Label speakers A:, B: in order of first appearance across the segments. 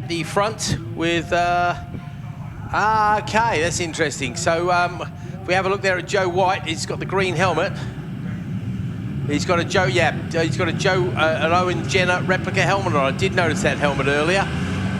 A: the front with, okay, that's interesting. So if we have a look there at Joe White, he's got the green helmet. He's got a Joe, he's got a Joe, an Owen Jenner replica helmet on. I did notice that helmet earlier.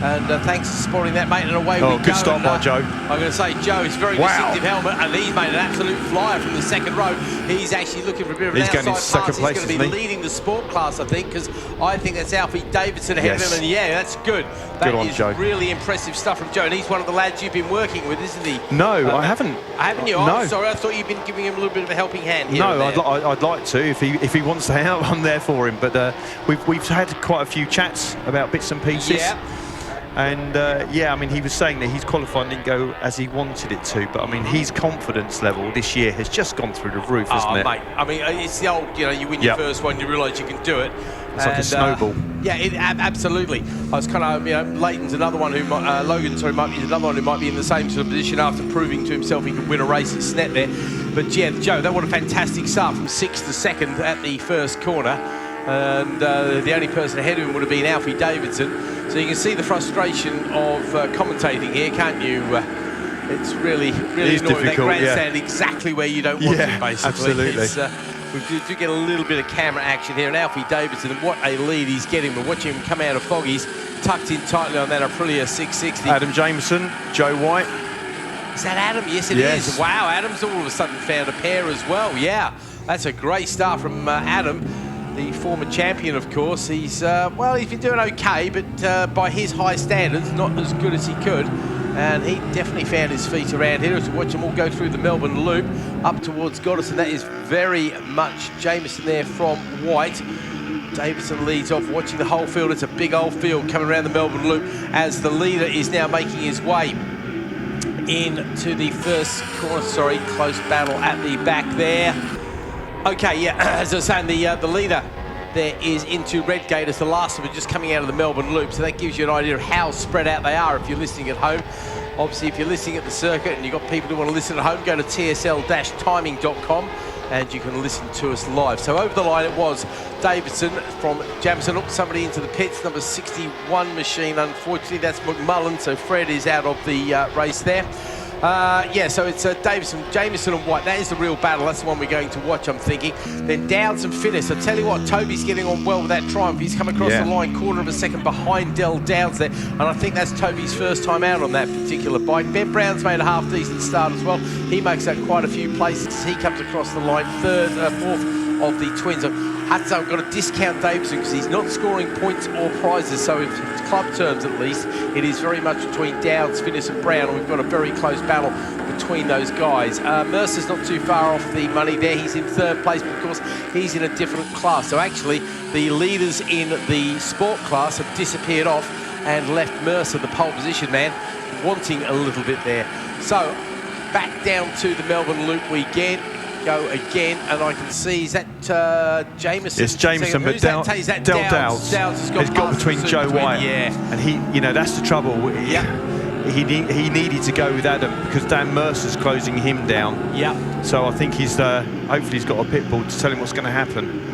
A: And thanks for spotting that, mate, and away we go.
B: Oh, good start by Joe.
A: I'm going to say, Joe, it's very distinctive helmet, and he's made an absolute flyer from the second row. He's actually looking for a bit of an outside pass.
B: Second place,
A: he's going to be leading the sport class, I think, because I think that's Alfie Davidson ahead of him, and yeah, that's good. That is Joe. Really impressive stuff from Joe, and he's one of the lads you've been working with, isn't he?
B: No, I haven't.
A: Haven't you?
B: No.
A: I'm sorry, I thought you'd been giving him a little bit of a helping hand here.
B: No, I'd like to. If he wants to help, I'm there for him. But we've had quite a few chats about bits and pieces.
A: Yeah.
B: And yeah, I mean, he was saying that his qualifying didn't go as he wanted it to, but I mean, his confidence level this year has just gone through the roof, hasn't it?
A: Mate, I mean, it's the old, you know, you win your first one, you realise you can do it.
B: It's like a snowball.
A: Yeah, absolutely. I was kind of, you know, Leighton's another one who might, Logan, sorry, might be another one who might be in the same sort of position after proving to himself he could win a race at Snet there. But yeah, Joe, that was a fantastic start from 6th to 2nd at the first corner. And the only person ahead of him would have been Alfie Davidson. So you can see the frustration of commentating here, can't you? It's really annoying. That grandstand exactly where you don't want it, basically.
B: Absolutely.
A: We do get a little bit of camera action here, and Alfie Davidson, and what a lead he's getting. We're watching him come out of Foggies, tucked in tightly on that Aprilia 660.
B: Adam Jameson, Joe White.
A: Is that Adam? Yes, it is. Wow, Adam's all of a sudden found a pair as well. Yeah, that's a great start from Adam. The former champion, of course. He's well, he's been doing okay, but by his high standards, not as good as he could. And he definitely found his feet around here. As we watch them all go through the Melbourne Loop up towards Goddess, and that is very much Jameson there from White. Davidson leads off, watching the whole field. It's a big old field coming around the Melbourne Loop as the leader is now making his way into the first corner. Sorry, close battle at the back there. Okay, yeah, as I was saying, the leader there is into Redgate as the last of it, just coming out of the Melbourne Loop. So that gives you an idea of how spread out they are if you're listening at home. Obviously, if you're listening at the circuit and you've got people who want to listen at home, go to tsl-timing.com and you can listen to us live. So over the line it was Davidson from Jamison. Look, somebody into the pits, number 61 machine. Unfortunately, that's McMullen, so Fred is out of the race there. Yeah, so it's Davison, Jameson and White. That is the real battle. That's the one we're going to watch, I'm thinking. Then Dowds and Finnis. I tell you what, Toby's getting on well with that Triumph. He's come across the line, quarter of a second behind Del Dowds there. And I think that's Toby's first time out on that particular bike. Ben Brown's made a half-decent start as well. He makes up quite a few places. He comes across the line, fourth of the twins. I've got to discount Davison because he's not scoring points or prizes, so in club terms at least, it is very much between Dowds, Finnis and Brown, and we've got a very close battle between those guys. Mercer's not too far off the money there. He's in third place, but of course he's in a different class. So actually the leaders in the sport class have disappeared off and left Mercer, the pole position man, wanting a little bit there. So back down to the Melbourne Loop we go again, and I can see, is that Jameson?
B: It's Jameson, but Del Dowds has got between Joe White.
A: Yeah.
B: And he, you know, that's the trouble. He needed to go with Adam because Dan Mercer's closing him down.
A: Yeah.
B: So I think he's hopefully he's got a pit bull to tell him what's going to happen.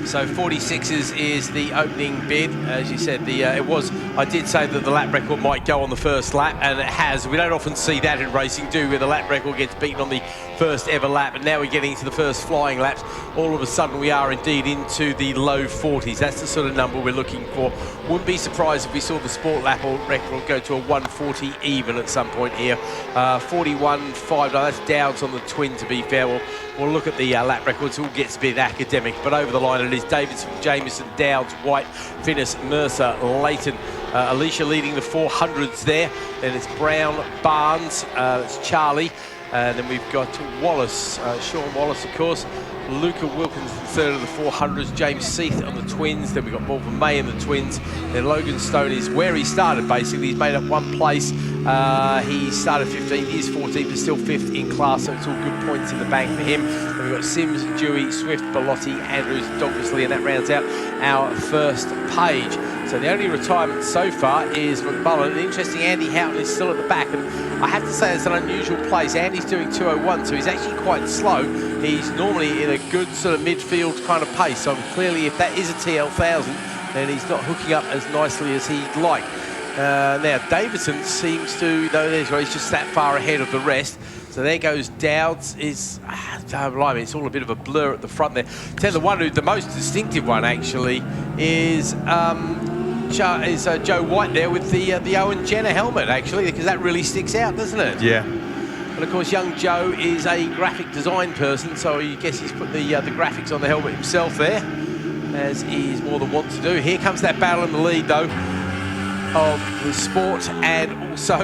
A: So 46s is the opening bid. As you said, I did say that the lap record might go on the first lap, and it has. We don't often see that in racing, do we, where the lap record gets beaten on the first ever lap, and now we're getting into the first flying laps. All of a sudden we are indeed into the low 40s. That's the sort of number we're looking for. Wouldn't be surprised if we saw the sport lap record go to a 140 even at some point here. 41.5, that's Dowds on the twin, to be fair. We'll look at the lap records. It all gets a bit academic, but over the line it is Davidson, Jameson, Dowds, White, Finnis, Mercer, Leighton, Alicia leading the 400s there. Then it's Brown, Barnes, it's Charlie, and then we've got Wallace, Sean Wallace, of course. Luca Wilkins third of the 400s, James Seath on the twins, then we've got Morgan May in the twins, then Logan Stone is where he started basically. He's made up one place. He started 15th, he is 14th, but still 5th in class, so it's all good points in the bank for him. Then we've got Sims, Dewey, Swift, Bellotti, Andrews, Douglasley, and that rounds out our first page. So the only retirement so far is McMullen. Interesting, Andy Houghton is still at the back, and I have to say it's an unusual place. Andy's doing 2:01, so he's actually quite slow. He's normally in a good sort of midfield kind of pace, so clearly if that is a TL1000, then he's not hooking up as nicely as he'd like. Now, Davidson seems to, though there's he's just that far ahead of the rest. So there goes Dowds. It's all a bit of a blur at the front there. Tell the one who, the most distinctive one actually, is Joe White there with the Owen Jenner helmet, actually, because that really sticks out, doesn't it?
B: Yeah.
A: And of course, young Joe is a graphic design person, so I guess he's put the graphics on the helmet himself there, as he's more than wont to do. Here comes that battle in the lead, though, of the sport, and also,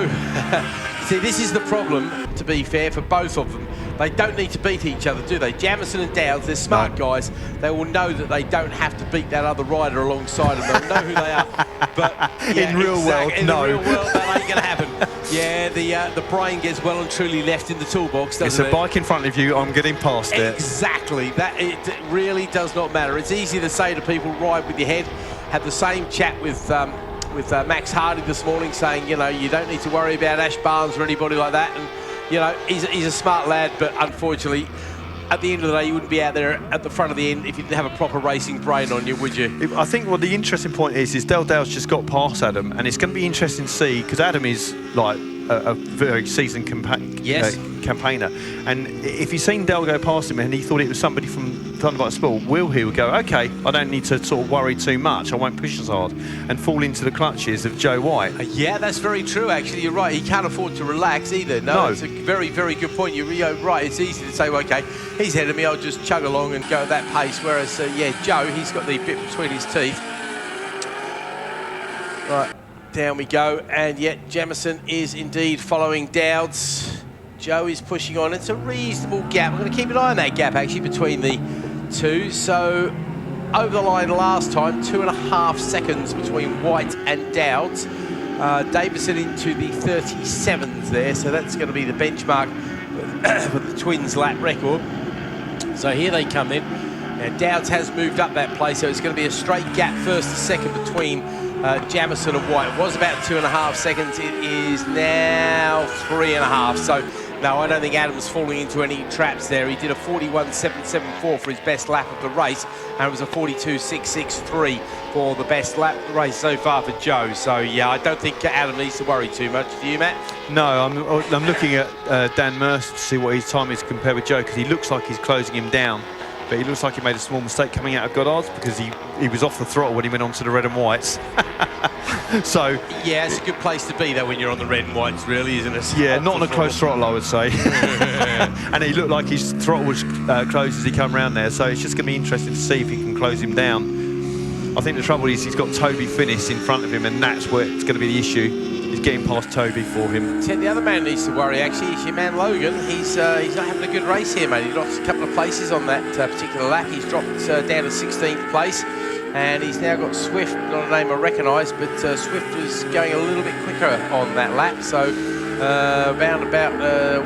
A: see, this is the problem, to be fair, for both of them. They don't need to beat each other, do they? Jamison and Dowds, they're smart guys. They will know that they don't have to beat that other rider alongside them. They'll know who they are. But yeah,
B: in real world,
A: in the real world, that ain't going to happen. Yeah, the brain gets well and truly left in the toolbox, doesn't it?
B: It's a bike in front of you, I'm getting past it.
A: Exactly. That it really does not matter. It's easy to say to people, ride with your head. Had the same chat with Max Hardy this morning, saying, you know, you don't need to worry about Ash Barnes or anybody like that. And you know, he's a smart lad, but unfortunately, at the end of the day, you wouldn't be out there at the front of the end if you didn't have a proper racing brain on you, would you?
B: I think what the interesting point is Dale's just got past Adam, and it's going to be interesting to see, because Adam is like a very seasoned campaigner, and if he's seen Dale go past him and he thought it was somebody from Thunderbike Sport, will he would go, okay, I don't need to sort of worry too much, I won't push as hard, and fall into the clutches of Joe White.
A: Yeah, that's very true, actually. You're right, he can't afford to relax either. No, it's a very, very good point. You're right, it's easy to say, well, okay, he's ahead of me, I'll just chug along and go at that pace, whereas, yeah, Joe, he's got the bit between his teeth. Right. Down we go, and yet Jamison is indeed following Dowds. Joe is pushing on. It's a reasonable gap. I'm going to keep an eye on that gap, actually, between the two. So, over the line last time, 2.5 seconds between White and Dowds. Davison into the 37s there, so that's going to be the benchmark for the Twins lap record. So here they come in. Now, Dowds has moved up that place, so it's going to be a straight gap first to second between Jamison and White. It was about 2.5 seconds. It is now 3.5. So, no, I don't think Adam's falling into any traps there. He did a 41.774 for his best lap of the race, and it was a 42.663 for the best lap of the race so far for Joe. So, yeah, I don't think Adam needs to worry too much. Do you, Matt?
B: No, I'm looking at Dan Mercer to see what his time is compared with Joe, because he looks like he's closing him down. But he looks like he made a small mistake coming out of Goddard's, because he was off the throttle when he went on to the red and whites. So
A: yeah, it's a good place to be though when you're on the red and whites, really, isn't it?
B: Yeah, not on a close throttle, I would say. And he looked like his throttle was closed as he came around there. So it's just going to be interesting to see if he can close him down. I think the trouble is he's got Toby Finnis in front of him, and that's where it's going to be the issue. He's getting past Toby for him.
A: The other man needs to worry, actually, is your man Logan. He's not having a good race here, mate. He lost a couple of places on that particular lap. He's dropped down to 16th place, and he's now got Swift, not a name I recognise, but Swift was going a little bit quicker on that lap, so around about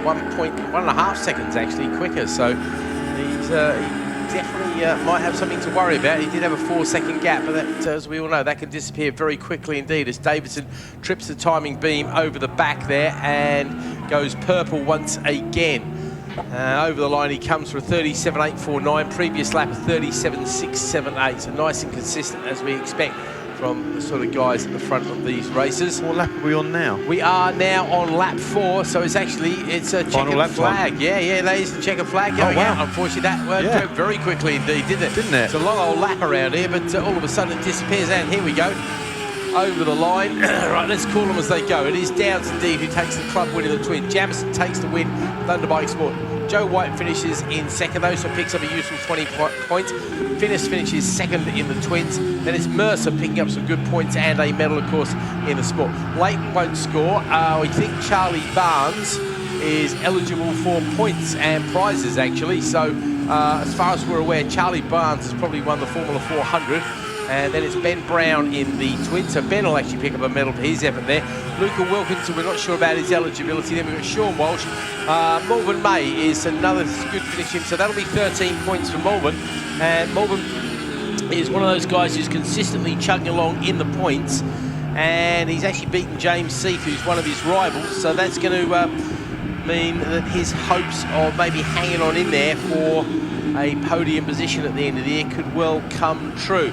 A: 1.5 seconds actually quicker. So he's definitely might have something to worry about. He did have a 4-second gap, but that, as we all know, that can disappear very quickly indeed, as Davidson trips the timing beam over the back there and goes purple once again. Over the line he comes for a 37.849, previous lap a 37.678, so nice and consistent as we expect from the sort of guys at the front of these races.
B: What lap are we on now?
A: We are now on lap 4, so it's a checkered flag.
B: Time.
A: Yeah, that is the checkered flag going out. Unfortunately, that went very quickly indeed, didn't it?
B: Didn't it?
A: It's a long old lap around here, but all of a sudden it disappears, and here we go. Over the line. Right, let's call them as they go. It is Dowds indeed who takes the club win in the twin. Jamison takes the win, Thunderbike Sport. Joe White finishes in second though, so picks up a useful 20 points. Finnis finishes second in the twins. Then it's Mercer picking up some good points and a medal, of course, in the sport. Leighton won't score. We think Charlie Barnes is eligible for points and prizes, actually. So, as far as we're aware, Charlie Barnes has probably won the Formula 400. And then it's Ben Brown in the twins. So Ben will actually pick up a medal for his effort there. Luca Wilkinson, we're not sure about his eligibility. Then we've got Sean Walsh. Melbourne May is another good finish him. So that'll be 13 points for Melbourne. And Melbourne is one of those guys who's consistently chugging along in the points. And he's actually beaten James Seif, who's one of his rivals. So that's going to mean that his hopes of maybe hanging on in there for a podium position at the end of the year could well come true.